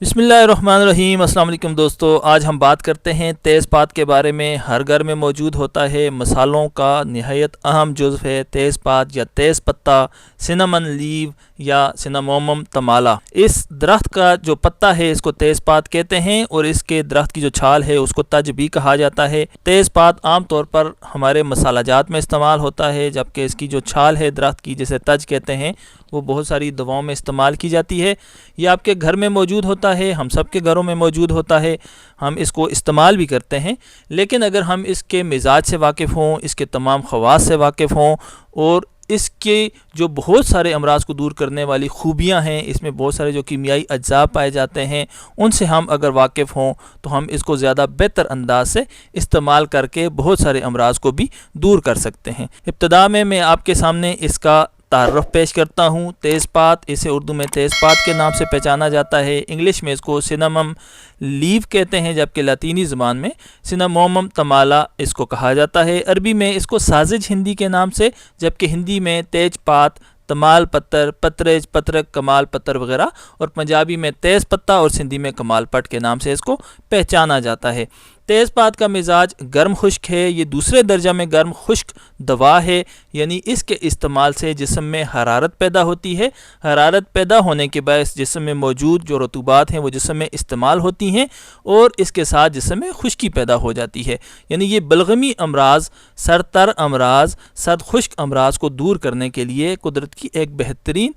بسم اللہ الرحمن الرحیم۔ السلام علیکم دوستو، آج ہم بات کرتے ہیں تیز پات کے بارے میں۔ ہر گھر میں موجود ہوتا ہے، مسالوں کا نہایت اہم جزو ہے تیز پات یا تیز پتہ، سنمن لیو یا سنمومم تمالا۔ اس درخت کا جو پتا ہے اس کو تیز پات کہتے ہیں، اور اس کے درخت کی جو چھال ہے اس کو تج بھی کہا جاتا ہے۔ تیز پات عام طور پر ہمارے مسالہ جات میں استعمال ہوتا ہے، جبکہ اس کی جو چھال ہے درخت کی، جسے تج کہتے ہیں، وہ بہت ساری دواؤں میں استعمال کی جاتی ہے۔ یہ آپ کے گھر میں موجود ہوتا ہے، ہم سب کے گھروں میں موجود ہوتا ہے، ہم اس کو استعمال بھی کرتے ہیں۔ لیکن اگر ہم اس کے مزاج سے واقف ہوں، اس کے تمام خواص سے واقف ہوں، اور اس کے جو بہت سارے امراض کو دور کرنے والی خوبیاں ہیں، اس میں بہت سارے جو کیمیائی اجزاء پائے جاتے ہیں، ان سے ہم اگر واقف ہوں تو ہم اس کو زیادہ بہتر انداز سے استعمال کر کے بہت سارے امراض کو بھی دور کر سکتے ہیں۔ ابتدا میں آپ کے سامنے اس کا تعارف پیش کرتا ہوں۔ تیز پات، اسے اردو میں تیز پات کے نام سے پہچانا جاتا ہے، انگلش میں اس کو سنمم لیو کہتے ہیں، جبکہ لاطینی زبان میں سنمومم تمالا اس کو کہا جاتا ہے۔ عربی میں اس کو سازج ہندی کے نام سے، جبکہ ہندی میں تیج پات، تمال پتر، پترج، پترک، کمال پتر وغیرہ، اور پنجابی میں تیز پتہ اور سندھی میں کمال پٹ کے نام سے اس کو پہچانا جاتا ہے۔ تیز پات کا مزاج گرم خشک ہے، یہ دوسرے درجہ میں گرم خشک دوا ہے، یعنی اس کے استعمال سے جسم میں حرارت پیدا ہوتی ہے۔ حرارت پیدا ہونے کے باعث جسم میں موجود جو رطوبات ہیں وہ جسم میں استعمال ہوتی ہیں، اور اس کے ساتھ جسم میں خشکی پیدا ہو جاتی ہے۔ یعنی یہ بلغمی امراض، سر تر امراض، سرد خشک امراض کو دور کرنے کے لیے قدرت کی ایک بہترین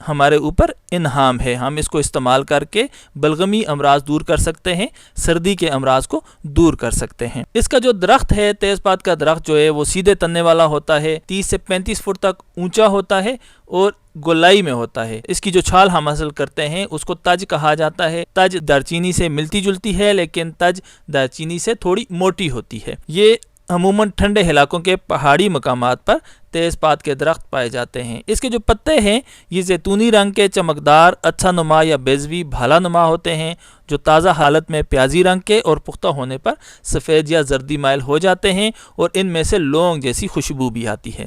ہمارے اوپر انعام ہے۔ ہم اس کو استعمال کر کے بلغمی امراض دور کر سکتے ہیں، سردی کے امراض کو دور کر سکتے ہیں۔ اس کا جو درخت ہے، تیز پات کا درخت جو ہے وہ سیدھے تنے والا ہوتا ہے، 30 سے 35 فٹ تک اونچا ہوتا ہے اور گولائی میں ہوتا ہے۔ اس کی جو چھال ہم حاصل کرتے ہیں اس کو تج کہا جاتا ہے۔ تج دارچینی سے ملتی جلتی ہے، لیکن تج دارچینی سے تھوڑی موٹی ہوتی ہے۔ یہ عموماً ٹھنڈے علاقوں کے پہاڑی مقامات پر تیز پات کے درخت پائے جاتے ہیں۔ اس کے جو پتے ہیں یہ زیتونی رنگ کے، چمکدار، اچھا نما یا بیضوی بھالا نما ہوتے ہیں، جو تازہ حالت میں پیازی رنگ کے اور پختہ ہونے پر سفید یا زردی مائل ہو جاتے ہیں، اور ان میں سے لونگ جیسی خوشبو بھی آتی ہے۔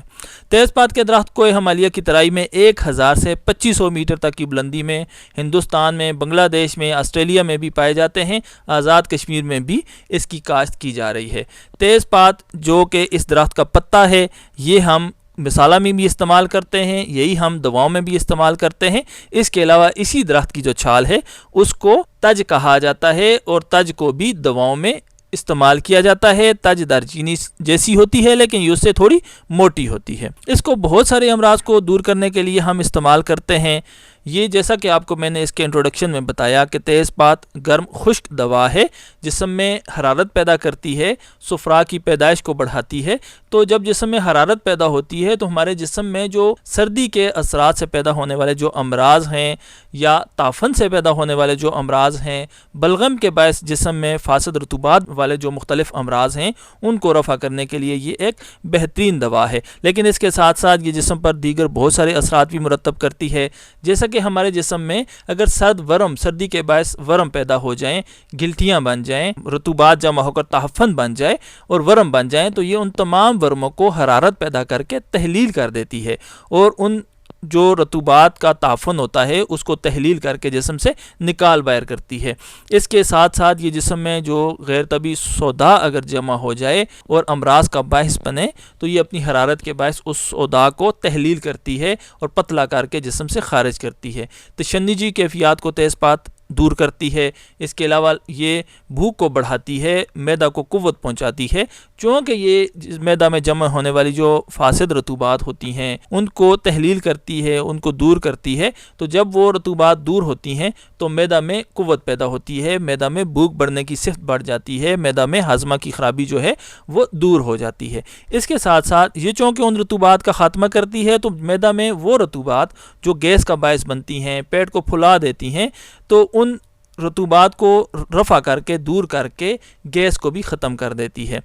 تیز پات کے درخت کوہ ہمالیہ کی ترائی میں 1000 سے 2500 میٹر تک کی بلندی میں ہندوستان میں، بنگلہ دیش میں، آسٹریلیا میں بھی پائے جاتے ہیں۔ آزاد کشمیر میں بھی اس کی کاشت کی جا رہی ہے۔ تیز پات جو کہ اس درخت کا پتا ہے، یہ ہم مسالہ میں بھی استعمال کرتے ہیں، یہی ہم دواؤں میں بھی استعمال کرتے ہیں۔ اس کے علاوہ اسی درخت کی جو چھال ہے اس کو تج کہا جاتا ہے، اور تج کو بھی دواؤں میں استعمال کیا جاتا ہے۔ تج دارچینی جیسی ہوتی ہے، لیکن یہ اس سے تھوڑی موٹی ہوتی ہے۔ اس کو بہت سارے امراض کو دور کرنے کے لیے ہم استعمال کرتے ہیں۔ یہ جیسا کہ آپ کو میں نے اس کے انٹروڈکشن میں بتایا کہ تیز پات گرم خشک دوا ہے، جسم میں حرارت پیدا کرتی ہے، صفرا کی پیدائش کو بڑھاتی ہے۔ تو جب جسم میں حرارت پیدا ہوتی ہے تو ہمارے جسم میں جو سردی کے اثرات سے پیدا ہونے والے جو امراض ہیں، یا تافن سے پیدا ہونے والے جو امراض ہیں، بلغم کے باعث جسم میں فاسد رطوبات والے جو مختلف امراض ہیں، ان کو رفع کرنے کے لیے یہ ایک بہترین دوا ہے۔ لیکن اس کے ساتھ ساتھ یہ جسم پر دیگر بہت سارے اثرات بھی مرتب کرتی ہے، جیسا کہ ہمارے جسم میں اگر سردی کے باعث ورم پیدا ہو جائیں، گلٹیاں بن جائیں، رطوبات جمع ہو کر تحفن بن جائے اور ورم بن جائیں، تو یہ ان تمام ورموں کو حرارت پیدا کر کے تحلیل کر دیتی ہے، اور ان جو رطوبات کا تعفن ہوتا ہے اس کو تحلیل کر کے جسم سے نکال باہر کرتی ہے۔ اس کے ساتھ ساتھ یہ جسم میں جو غیر طبی سودا اگر جمع ہو جائے اور امراض کا باعث بنے، تو یہ اپنی حرارت کے باعث اس سودا کو تحلیل کرتی ہے اور پتلا کر کے جسم سے خارج کرتی ہے۔ تشنجی کیفیات کو تیز پات دور کرتی ہے۔ اس کے علاوہ یہ بھوک کو بڑھاتی ہے، معدہ کو قوت پہنچاتی ہے، چونکہ یہ معدہ میں جمع ہونے والی جو فاسد رطوبات ہوتی ہیں ان کو تحلیل کرتی ہے، ان کو دور کرتی ہے۔ تو جب وہ رطوبات دور ہوتی ہیں تو معدہ میں قوت پیدا ہوتی ہے، معدہ میں بھوک بڑھنے کی صفت بڑھ جاتی ہے، معدہ میں ہاضمہ کی خرابی جو ہے وہ دور ہو جاتی ہے۔ اس کے ساتھ ساتھ یہ چونکہ ان رطوبات کا خاتمہ کرتی ہے، تو معدہ میں وہ رطوبات جو گیس کا باعث بنتی ہیں، پیٹ کو پھلا دیتی ہیں، تو ان رطوبات کو رفع کر کے، دور کر کے گیس کو بھی ختم کر دیتی ہے۔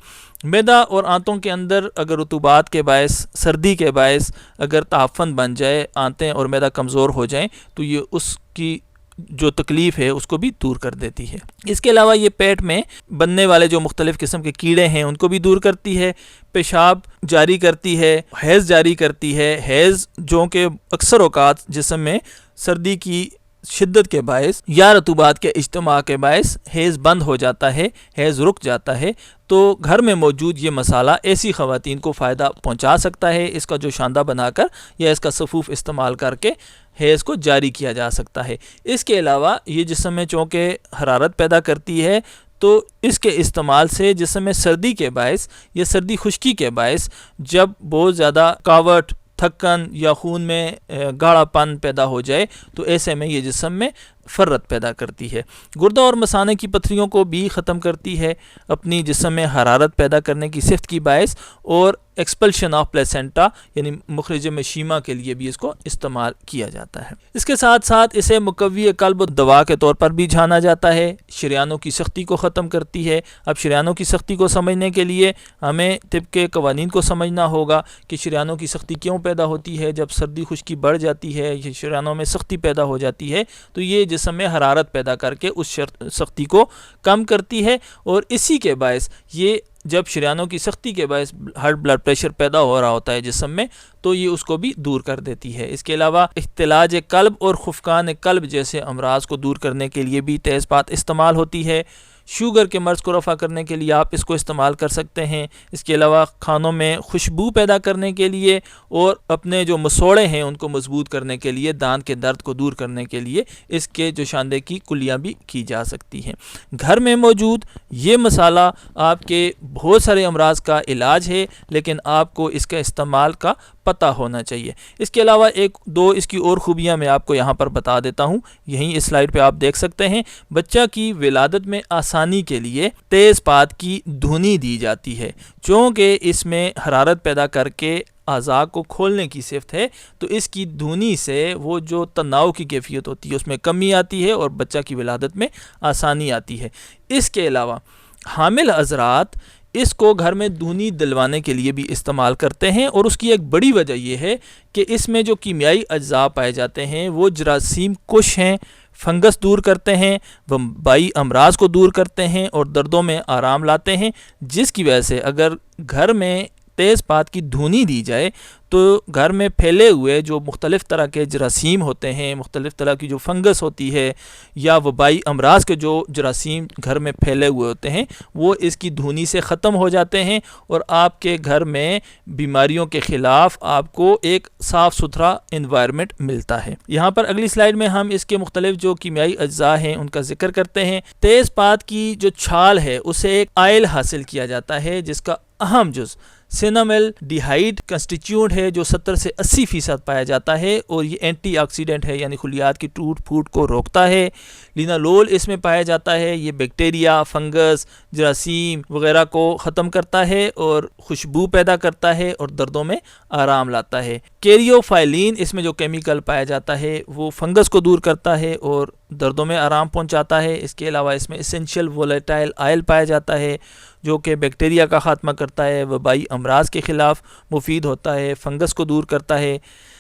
معدہ اور آنتوں کے اندر اگر رطوبات کے باعث، سردی کے باعث اگر تعفن بن جائے، آنتیں اور معدہ کمزور ہو جائیں، تو یہ اس کی جو تکلیف ہے اس کو بھی دور کر دیتی ہے۔ اس کے علاوہ یہ پیٹ میں بننے والے جو مختلف قسم کے کیڑے ہیں ان کو بھی دور کرتی ہے، پیشاب جاری کرتی ہے، حیض جاری کرتی ہے۔ حیض جو کہ اکثر اوقات جسم میں سردی کی شدت کے باعث یا رطوبات کے اجتماع کے باعث حیض بند ہو جاتا ہے، حیض رک جاتا ہے، تو گھر میں موجود یہ مسالہ ایسی خواتین کو فائدہ پہنچا سکتا ہے۔ اس کا جو شاندہ بنا کر یا اس کا صفوف استعمال کر کے حیض کو جاری کیا جا سکتا ہے۔ اس کے علاوہ یہ جسم میں چونکہ حرارت پیدا کرتی ہے، تو اس کے استعمال سے جسم میں سردی کے باعث یا سردی خشکی کے باعث جب بہت زیادہ کاوٹ، تھکن یا خون میں گاڑھا پن پیدا ہو جائے تو ایسے میں یہ جسم میں فرت پیدا کرتی ہے۔ گردہ اور مثانے کی پتھریوں کو بھی ختم کرتی ہے اپنی جسم میں حرارت پیدا کرنے کی صفت کی باعث، اور ایکسپلشن آف پلیسنٹا یعنی مخرج مشیمہ کے لیے بھی اس کو استعمال کیا جاتا ہے۔ اس کے ساتھ ساتھ اسے مقوی قلب دوا کے طور پر بھی جانا جاتا ہے، شریانوں کی سختی کو ختم کرتی ہے۔ اب شریانوں کی سختی کو سمجھنے کے لیے ہمیں طب کے قوانین کو سمجھنا ہوگا کہ شریانوں کی سختی کیوں پیدا ہوتی ہے۔ جب سردی خشکی بڑھ جاتی ہے، یہ شریانوں میں سختی پیدا ہو جاتی ہے، تو یہ جسم میں حرارت پیدا کر کے اس سختی کو کم کرتی ہے، اور اسی کے باعث یہ جب شریانوں کی سختی کے باعث ہائی بلڈ پریشر پیدا ہو رہا ہوتا ہے جسم میں، تو یہ اس کو بھی دور کر دیتی ہے۔ اس کے علاوہ اختلاج قلب اور خفقان قلب جیسے امراض کو دور کرنے کے لیے بھی تیز پات استعمال ہوتی ہے۔ شوگر کے مرض کو رفع کرنے کے لیے آپ اس کو استعمال کر سکتے ہیں۔ اس کے علاوہ کھانوں میں خوشبو پیدا کرنے کے لیے اور اپنے جو مسوڑے ہیں ان کو مضبوط کرنے کے لیے، دانت کے درد کو دور کرنے کے لیے اس کے جو شاندے کی کلیاں بھی کی جا سکتی ہیں۔ گھر میں موجود یہ مسالہ آپ کے بہت سارے امراض کا علاج ہے، لیکن آپ کو اس کے استعمال کا پتہ ہونا چاہیے۔ اس کے علاوہ ایک دو اس کی اور خوبیاں میں آپ کو یہاں پر بتا دیتا ہوں، یہیں اس سلائیڈ پہ آپ دیکھ سکتے ہیں۔ بچہ کی ولادت میں آسانی کے لیے تیز پات کی دھنی دی جاتی ہے، چونکہ اس میں حرارت پیدا کر کے اعضاء کو کھولنے کی صفت ہے، تو اس کی دھنی سے وہ جو تناؤ کی کیفیت ہوتی ہے اس میں کمی آتی ہے اور بچہ کی ولادت میں آسانی آتی ہے۔ اس کے علاوہ حامل حضرات اس کو گھر میں دھنی دلوانے کے لیے بھی استعمال کرتے ہیں، اور اس کی ایک بڑی وجہ یہ ہے کہ اس میں جو کیمیائی اجزاء پائے جاتے ہیں وہ جراثیم کش ہیں، فنگس دور کرتے ہیں، وبائی امراض کو دور کرتے ہیں اور دردوں میں آرام لاتے ہیں، جس کی وجہ سے اگر گھر میں تیز پات کی دھنی دی جائے تو گھر میں پھیلے ہوئے جو مختلف طرح کے جراثیم ہوتے ہیں، مختلف طرح کی جو فنگس ہوتی ہے یا وبائی امراض کے جو جراثیم گھر میں پھیلے ہوئے ہوتے ہیں، وہ اس کی دھنی سے ختم ہو جاتے ہیں، اور آپ کے گھر میں بیماریوں کے خلاف آپ کو ایک صاف ستھرا انوائرمنٹ ملتا ہے۔ یہاں پر اگلی سلائیڈ میں ہم اس کے مختلف جو کیمیائی اجزاء ہیں ان کا ذکر کرتے ہیں۔ تیز پات کی جو چھال ہے اسے ایک آئل حاصل کیا جاتا ہے، جس کا اہم جز سینامل ڈیہائیڈ کنسٹیٹیوٹ ہے جو 70 سے 80% پایا جاتا ہے، اور یہ اینٹی آکسیڈنٹ ہے، یعنی خلیات کی ٹوٹ پھوٹ کو روکتا ہے۔ لینالول اس میں پایا جاتا ہے، یہ بیکٹیریا، فنگس، جراثیم وغیرہ کو ختم کرتا ہے اور خوشبو پیدا کرتا ہے اور دردوں میں آرام لاتا ہے۔ کیریوفائلین اس میں جو کیمیکل پایا جاتا ہے وہ فنگس کو دور کرتا ہے اور دردوں میں آرام پہنچاتا ہے۔ اس کے علاوہ اس میں اسینشیل وولیٹائل آئل پایا جاتا ہے جو کہ بیکٹیریا کا خاتمہ کرتا ہے، وبائی امراض کے خلاف مفید ہوتا ہے، فنگس کو دور کرتا ہے۔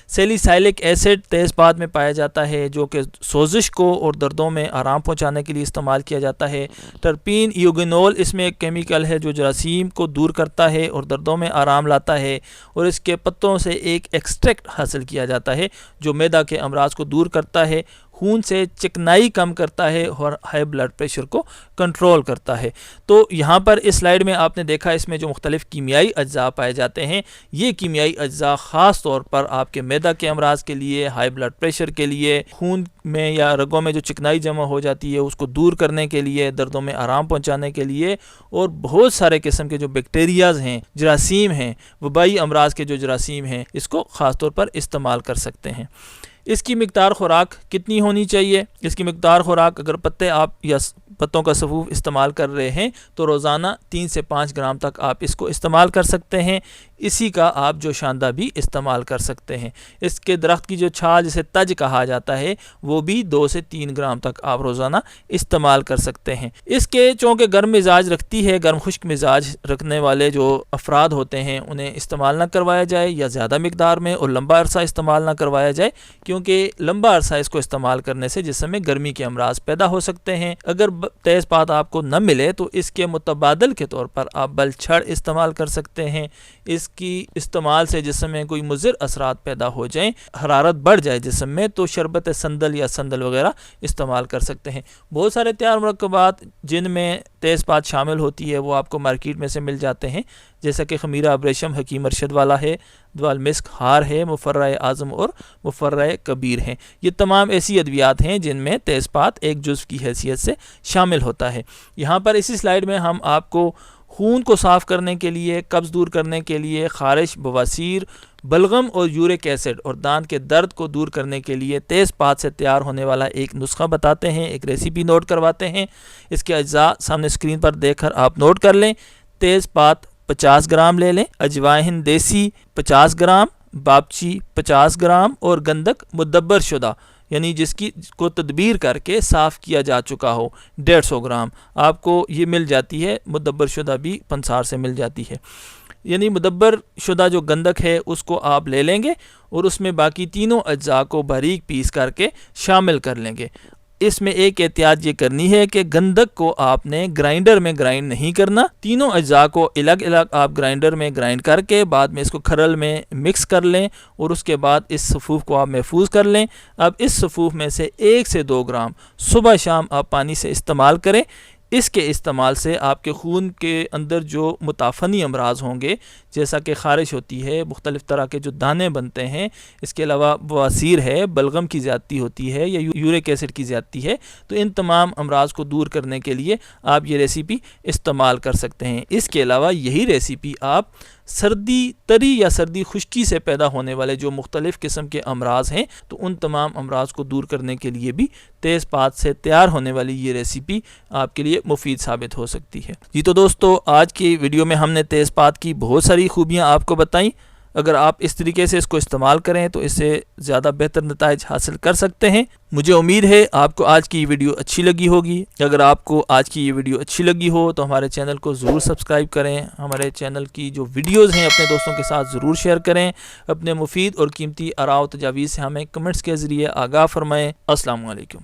سیلیسائلک ایسڈ تیز پات میں پایا جاتا ہے جو کہ سوزش کو اور دردوں میں آرام پہنچانے کے لیے استعمال کیا جاتا ہے۔ ٹرپین ایوگینول اس میں ایک کیمیکل ہے جو جراثیم کو دور کرتا ہے اور دردوں میں آرام لاتا ہے، اور اس کے پتوں سے ایک ایکسٹریکٹ حاصل کیا جاتا ہے جو معدہ کے امراض کو دور کرتا ہے، خون سے چکنائی کم کرتا ہے اور ہائی بلڈ پریشر کو کنٹرول کرتا ہے۔ تو یہاں پر اس سلائیڈ میں آپ نے دیکھا اس میں جو مختلف کیمیائی اجزاء پائے جاتے ہیں، یہ کیمیائی اجزاء خاص طور پر آپ کے معدہ کے امراض کے لیے، ہائی بلڈ پریشر کے لیے، خون میں یا رگوں میں جو چکنائی جمع ہو جاتی ہے اس کو دور کرنے کے لیے، دردوں میں آرام پہنچانے کے لیے، اور بہت سارے قسم کے جو بیکٹیریاز ہیں، جراثیم ہیں، وبائی امراض کے جو جراثیم ہیں، اس کو خاص طور پر استعمال کر سکتے ہیں۔ اس کی مقدار خوراک کتنی ہونی چاہیے؟ اس کی مقدار خوراک اگر پتے آپ یا پتوں کا صفوف استعمال کر رہے ہیں تو روزانہ 3 سے 5 گرام تک آپ اس کو استعمال کر سکتے ہیں۔ اسی کا آپ جو شاندہ بھی استعمال کر سکتے ہیں۔ اس کے درخت کی جو چھال جسے تج کہا جاتا ہے وہ بھی 2 سے 3 گرام تک آپ روزانہ استعمال کر سکتے ہیں۔ اس کے چونکہ گرم مزاج رکھتی ہے، گرم خشک مزاج رکھنے والے جو افراد ہوتے ہیں انہیں استعمال نہ کروایا جائے یا زیادہ مقدار میں، اور لمبا عرصہ استعمال نہ کروایا جائے، کیونکہ لمبا عرصہ اس کو استعمال کرنے سے جسم میں گرمی کے امراض پیدا ہو سکتے ہیں۔ اگر تیز پات آپ کو نہ ملے تو اس کے متبادل کے طور پر آپ بل چھڑ استعمال کر سکتے ہیں۔ اس کی استعمال سے جسم میں کوئی مضر اثرات پیدا ہو جائیں، حرارت بڑھ جائے جسم میں، تو شربت سندل یا سندل وغیرہ استعمال کر سکتے ہیں۔ بہت سارے تیار مرکبات جن میں تیز پات شامل ہوتی ہے وہ آپ کو مارکیٹ میں سے مل جاتے ہیں، جیسا کہ خمیرہ ابریشم حکیم ارشد والا ہے، دوال مسک ہار ہے، مفرہ اعظم اور مفرہ کبیر ہیں۔ یہ تمام ایسی ادویات ہیں جن میں تیز پات ایک جزو کی حیثیت سے شامل ہوتا ہے۔ یہاں پر اسی سلائیڈ میں ہم آپ کو خون کو صاف کرنے کے لیے، قبض دور کرنے کے لیے، خارش، بواسیر، بلغم اور یورک ایسڈ اور دانت کے درد کو دور کرنے کے لیے تیز پات سے تیار ہونے والا ایک نسخہ بتاتے ہیں، ایک ریسیپی نوٹ کرواتے ہیں۔ اس کے اجزاء سامنے اسکرین پر دیکھ کر آپ نوٹ کر لیں۔ تیز پات 50 گرام لے لیں، اجوائن دیسی 50 گرام، باپچی 50 گرام اور گندک مدبر شدہ یعنی جس کی کو تدبیر کر کے صاف کیا جا چکا ہو 150 گرام آپ کو یہ مل جاتی ہے۔ مدبر شدہ بھی پنسار سے مل جاتی ہے، یعنی مدبر شدہ جو گندک ہے اس کو آپ لے لیں گے اور اس میں باقی تینوں اجزاء کو باریک پیس کر کے شامل کر لیں گے۔ اس میں ایک احتیاط یہ کرنی ہے کہ گندک کو آپ نے گرائنڈر میں گرائنڈ نہیں کرنا، تینوں اجزاء کو الگ الگ آپ گرائنڈر میں گرائنڈ کر کے بعد میں اس کو کھرل میں مکس کر لیں اور اس کے بعد اس صفوف کو آپ محفوظ کر لیں۔ اب اس صفوف میں سے 1 سے 2 گرام صبح شام آپ پانی سے استعمال کریں۔ اس کے استعمال سے آپ کے خون کے اندر جو متعفنی امراض ہوں گے، جیسا کہ خارش ہوتی ہے، مختلف طرح کے جو دانے بنتے ہیں، اس کے علاوہ بواسیر ہے، بلغم کی زیادتی ہوتی ہے یا یورک ایسڈ کی زیادتی ہے، تو ان تمام امراض کو دور کرنے کے لیے آپ یہ ریسیپی استعمال کر سکتے ہیں۔ اس کے علاوہ یہی ریسیپی آپ سردی تری یا سردی خشکی سے پیدا ہونے والے جو مختلف قسم کے امراض ہیں، تو ان تمام امراض کو دور کرنے کے لیے بھی تیز پات سے تیار ہونے والی یہ ریسیپی آپ کے لیے مفید ثابت ہو سکتی ہے۔ جی تو دوستو، آج کی ویڈیو میں ہم نے تیز پات کی بہت ساری خوبیاں آپ کو بتائیں۔ اگر آپ اس طریقے سے اس کو استعمال کریں تو اس سے زیادہ بہتر نتائج حاصل کر سکتے ہیں۔ مجھے امید ہے آپ کو آج کی یہ ویڈیو اچھی لگی ہوگی۔ اگر آپ کو آج کی یہ ویڈیو اچھی لگی ہو تو ہمارے چینل کو ضرور سبسکرائب کریں، ہمارے چینل کی جو ویڈیوز ہیں اپنے دوستوں کے ساتھ ضرور شیئر کریں، اپنے مفید اور قیمتی آراء و تجاویز سے ہمیں کمنٹس کے ذریعے آگاہ فرمائیں۔ السلام علیکم۔